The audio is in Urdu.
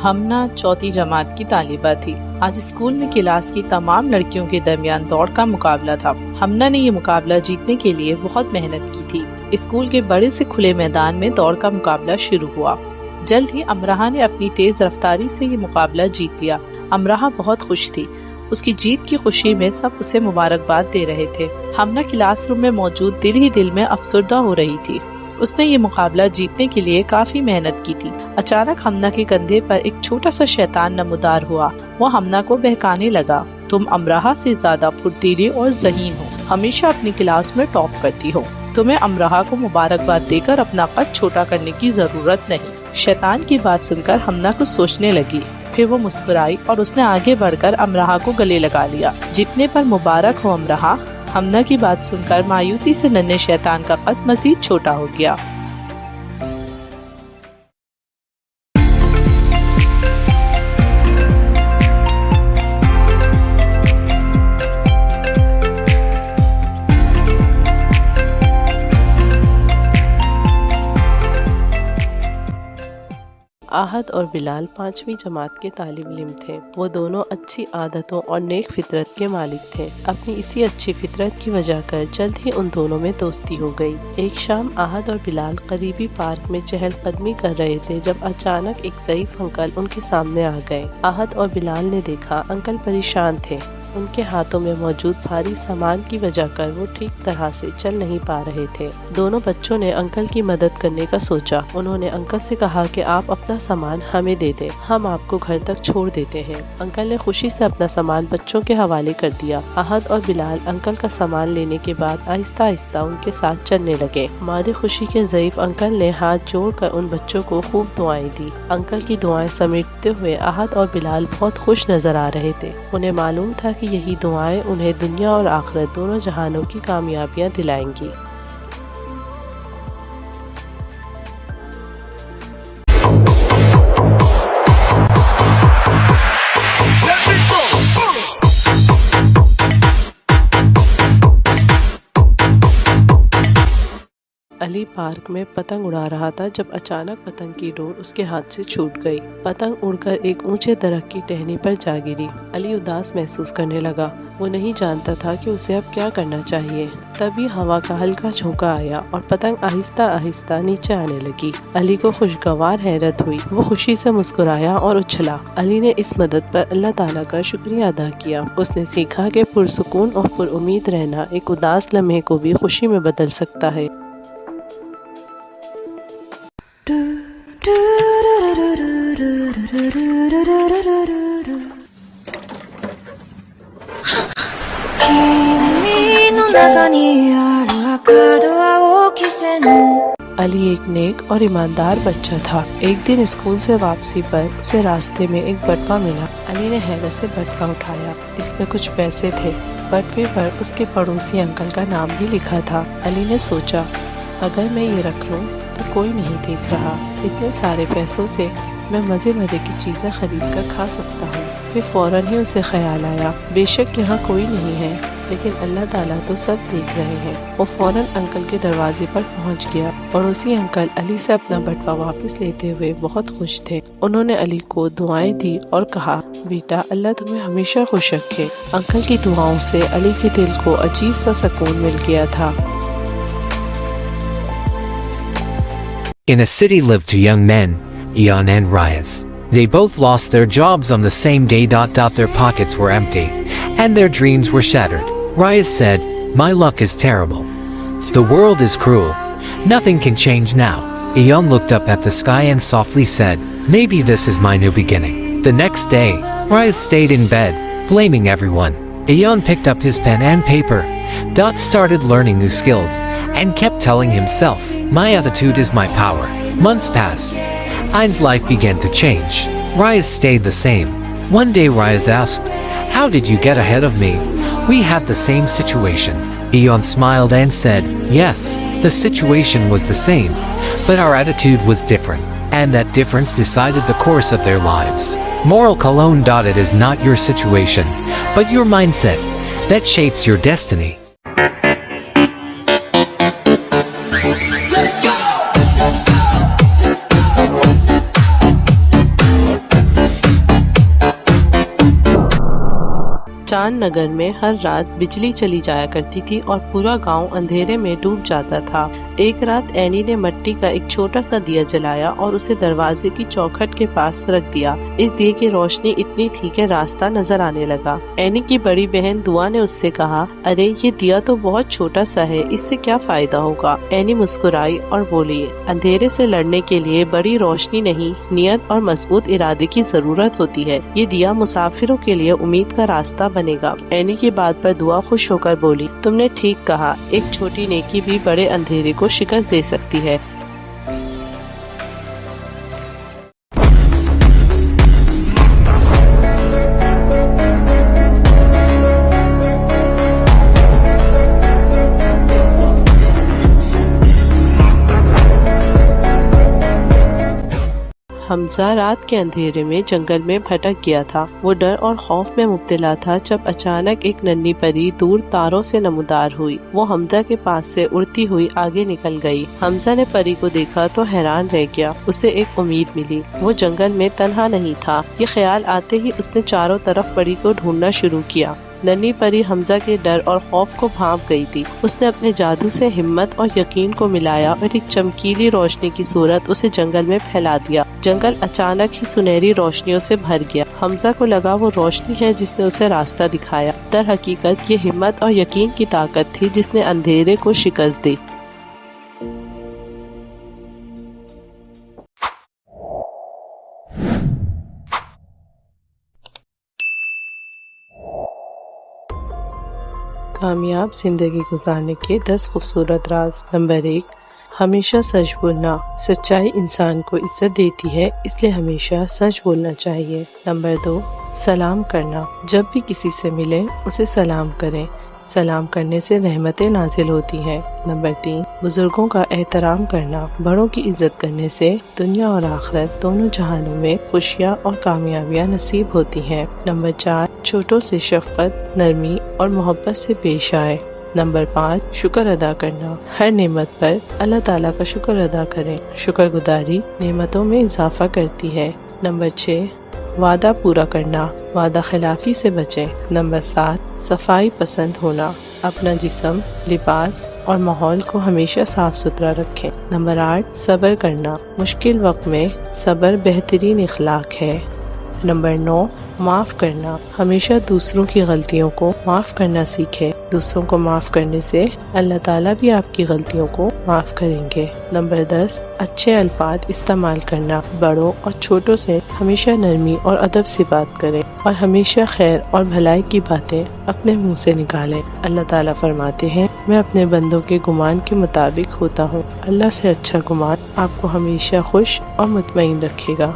ہمنا چوتھی جماعت کی طالبہ تھی۔ آج اسکول میں کلاس کی تمام لڑکیوں کے درمیان دوڑ کا مقابلہ تھا۔ ہمنا نے یہ مقابلہ جیتنے کے لیے بہت محنت کی تھی۔ اسکول کے بڑے سے کھلے میدان میں دوڑ کا مقابلہ شروع ہوا۔ جلد ہی امراہ نے اپنی تیز رفتاری سے یہ مقابلہ جیت لیا۔ امراہ بہت خوش تھی۔ اس کی جیت کی خوشی میں سب اسے مبارکباد دے رہے تھے۔ ہمنا کلاس روم میں موجود دل ہی دل میں افسردہ ہو رہی تھی۔ اس نے یہ مقابلہ جیتنے کے لیے کافی محنت کی تھی۔ اچانک ہمنا کے کندھے پر ایک چھوٹا سا شیطان نمودار ہوا۔ وہ ہمنا کو بہکانے لگا، تم امراہ سے زیادہ پھرتیلی اور ذہین ہو، ہمیشہ اپنی کلاس میں ٹاپ کرتی ہو، تمہیں امراہ کو مبارکباد دے کر اپنا قد چھوٹا کرنے کی ضرورت نہیں۔ شیطان کی بات سن کر ہمنا کچھ سوچنے لگی، پھر وہ مسکرائی اور اس نے آگے بڑھ کر امراہ کو گلے لگا لیا۔ جتنے پر مبارک ہو امراہ۔ ہمنا کی بات سن کر مایوسی سے ننھے شیطان کا قد مزید چھوٹا ہو گیا۔ آہد اور بلال 5ویں جماعت کے طالب علم تھے۔ وہ دونوں اچھی عادتوں اور نیک فطرت کے مالک تھے۔ اپنی اسی اچھی فطرت کی وجہ کر جلد ہی ان دونوں میں دوستی ہو گئی۔ ایک شام آہد اور بلال قریبی پارک میں چہل قدمی کر رہے تھے جب اچانک ایک ضعیف انکل ان کے سامنے آ گئے۔ آہد اور بلال نے دیکھا انکل پریشان تھے۔ ان کے ہاتھوں میں موجود بھاری سامان کی وجہ کر وہ ٹھیک طرح سے چل نہیں پا رہے تھے۔ دونوں بچوں نے انکل کی مدد کرنے کا سوچا۔ انہوں نے انکل سے کہا کہ آپ اپنا سامان ہمیں دے دیں، ہم آپ کو گھر تک چھوڑ دیتے ہیں۔ انکل نے خوشی سے اپنا سامان بچوں کے حوالے کر دیا۔ آہد اور بلال انکل کا سامان لینے کے بعد آہستہ آہستہ ان کے ساتھ چلنے لگے۔ مارے خوشی کے ضعیف انکل نے ہاتھ جوڑ کر ان بچوں کو خوب دعائیں دی۔ انکل کی دعائیں سمیٹتے ہوئے آہد اور بلال بہت خوش نظر آ رہے تھے۔ انہیں معلوم تھا کہ یہی دعائیں انہیں دنیا اور آخرت دونوں جہانوں کی کامیابیاں دلائیں گی۔ علی پارک میں پتنگ اڑا رہا تھا جب اچانک پتنگ کی ڈور اس کے ہاتھ سے چھوٹ گئی۔ پتنگ اڑ کر ایک اونچے درخت کی ٹہنی پر جا گری۔ علی اداس محسوس کرنے لگا۔ وہ نہیں جانتا تھا کہ اسے اب کیا کرنا چاہیے۔ تبھی ہوا کا ہلکا جھونکا آیا اور پتنگ آہستہ آہستہ نیچے آنے لگی۔ علی کو خوشگوار حیرت ہوئی۔ وہ خوشی سے مسکرایا اور اچھلا۔ علی نے اس مدد پر اللہ تعالیٰ کا شکریہ ادا کیا۔ اس نے سیکھا کہ پرسکون اور پر امید رہنا ایک اداس لمحے کو بھی خوشی میں بدل سکتا ہے۔ علی ایک نیک اور ایماندار بچہ تھا۔ ایک دن اسکول سے واپسی پر اسے راستے میں ایک بٹوا ملا۔ علی نے حیرت سے بٹوا اٹھایا۔ اس میں کچھ پیسے تھے۔ بٹوے پر اس کے پڑوسی انکل کا نام بھی لکھا تھا۔ علی نے سوچا، اگر میں یہ رکھ لوں تو کوئی نہیں دیکھ رہا، اتنے سارے پیسوں سے میں مزے کی چیزیں خرید کر کھا سکتا ہوں۔ پھر فوراً ہی اسے خیال آیا، بے شک یہاں کوئی نہیں ہے لیکن اللہ تعالیٰ تو سب دیکھ رہے ہیں۔ وہ فوراً انکل کے دروازے پر پہنچ گیا اور اسی انکل علی سے اپنا بٹوا واپس لیتے ہوئے بہت خوش تھے۔ انہوں نے علی کو دعائیں دی اور کہا، بیٹا اللہ تمہیں ہمیشہ خوش رکھے۔ انکل کی دعاؤں سے علی کے دل کو عجیب سا سکون مل گیا تھا۔ In a city lived two young men, Ian and Reyes. They both lost their jobs on the same day. Their pockets were empty, and their dreams were shattered. Reyes said, "My luck is terrible. The world is cruel. Nothing can change now." Ian looked up at the sky and softly said, "Maybe this is my new beginning." The next day, Reyes stayed in bed, blaming everyone. Ian picked up his pen and paper. Started learning new skills, and kept telling himself, "My attitude is my power." Months passed. Ian's life began to change. Reyes stayed the same. One day Reyes asked, "How did you get ahead of me? We had the same situation." Ian smiled and said, "Yes, the situation was the same, but our attitude was different, and that difference decided the course of their lives." Moral Cologne. It is not your situation, but your mindset that shapes your destiny. چاند نگر میں ہر رات بجلی چلی جایا کرتی تھی اور پورا گاؤں اندھیرے میں ڈوب جاتا تھا۔ ایک رات اینی نے مٹی کا ایک چھوٹا سا دیا جلایا اور اسے دروازے کی چوکھٹ کے پاس رکھ دیا۔ اس دیے کی روشنی اتنی تھی کہ راستہ نظر آنے لگا۔ اینی کی بڑی بہن دعا نے اس سے کہا، ارے یہ دیا تو بہت چھوٹا سا ہے، اس سے کیا فائدہ ہوگا؟ اینی مسکرائی اور بولی، اندھیرے سے لڑنے کے لیے بڑی روشنی نہیں، نیت اور مضبوط ارادے کی ضرورت ہوتی ہے۔ یہ دیا مسافروں کے لیے امید کا راستہ بنے گا۔ اینی کی بات پر دعا خوش ہو کر بولی، تم نے ٹھیک کہا، ایک چھوٹی نیکی بھی بڑے اندھیرے کو شکست دے سکتی ہے۔ حمزہ رات کے اندھیرے میں جنگل میں بھٹک گیا تھا۔ وہ ڈر اور خوف میں مبتلا تھا جب اچانک ایک ننھی پری دور تاروں سے نمودار ہوئی۔ وہ حمزہ کے پاس سے اڑتی ہوئی آگے نکل گئی۔ حمزہ نے پری کو دیکھا تو حیران رہ گیا۔ اسے ایک امید ملی، وہ جنگل میں تنہا نہیں تھا۔ یہ خیال آتے ہی اس نے چاروں طرف پری کو ڈھونڈنا شروع کیا۔ ننھی پری حمزہ کے ڈر اور خوف کو بھانپ گئی تھی۔ اس نے اپنے جادو سے ہمت اور یقین کو ملایا اور ایک چمکیلی روشنی کی صورت اسے جنگل میں پھیلا دیا۔ جنگل اچانک ہی سنہری روشنیوں سے بھر گیا۔ حمزہ کو لگا وہ روشنی ہے جس نے اسے راستہ دکھایا۔ در حقیقت یہ ہمت اور یقین کی طاقت تھی جس نے اندھیرے کو شکست دی۔ کامیاب زندگی گزارنے کے 10 خوبصورت راز۔ نمبر 1، ہمیشہ سچ بولنا۔ سچائی انسان کو عزت دیتی ہے، اس لیے ہمیشہ سچ بولنا چاہیے۔ نمبر 2، سلام کرنا۔ جب بھی کسی سے ملیں اسے سلام کریں، سلام کرنے سے رحمتیں نازل ہوتی ہیں۔ نمبر 3، بزرگوں کا احترام کرنا۔ بڑوں کی عزت کرنے سے دنیا اور آخرت دونوں جہانوں میں خوشیاں اور کامیابیاں نصیب ہوتی ہیں۔ نمبر 4، چھوٹوں سے شفقت، نرمی اور محبت سے پیش آئے۔ نمبر 5، شکر ادا کرنا۔ ہر نعمت پر اللہ تعالیٰ کا شکر ادا کریں، شکر گزاری نعمتوں میں اضافہ کرتی ہے۔ نمبر 6، وعدہ پورا کرنا، وعدہ خلافی سے بچیں۔ نمبر 7، صفائی پسند ہونا، اپنا جسم، لباس اور ماحول کو ہمیشہ صاف ستھرا رکھیں۔ نمبر 8، صبر کرنا، مشکل وقت میں صبر بہترین اخلاق ہے۔ نمبر 9، معاف کرنا، ہمیشہ دوسروں کی غلطیوں کو معاف کرنا سیکھیں، دوسروں کو معاف کرنے سے اللہ تعالیٰ بھی آپ کی غلطیوں کو معاف کریں گے۔ نمبر 10، اچھے الفاظ استعمال کرنا، بڑوں اور چھوٹوں سے ہمیشہ نرمی اور ادب سے بات کریں اور ہمیشہ خیر اور بھلائی کی باتیں اپنے منہ سے نکالیں۔ اللہ تعالیٰ فرماتے ہیں، میں اپنے بندوں کے گمان کے مطابق ہوتا ہوں۔ اللہ سے اچھا گمان آپ کو ہمیشہ خوش اور مطمئن رکھے گا۔